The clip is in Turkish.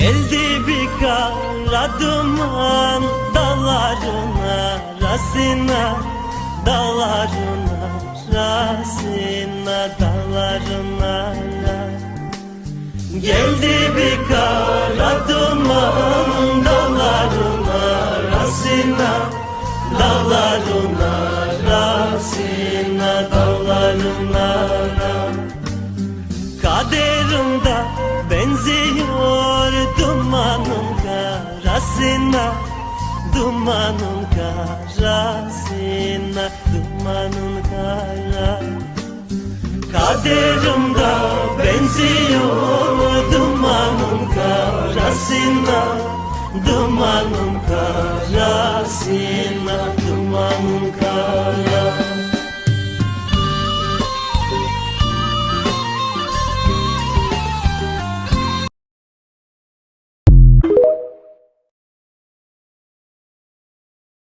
Geldi bir kara duman dağların arasına, dağların arasına, dağların arasına. Geldi bir kara duman dağların arasına, dağların arasına, dağların arasına. Kaderimde benziyor dumanın karasına, dumanın karasına, dumanın kara. Kaderimde benziyor dumanın karasına, dumanın karasına, dumanın kara.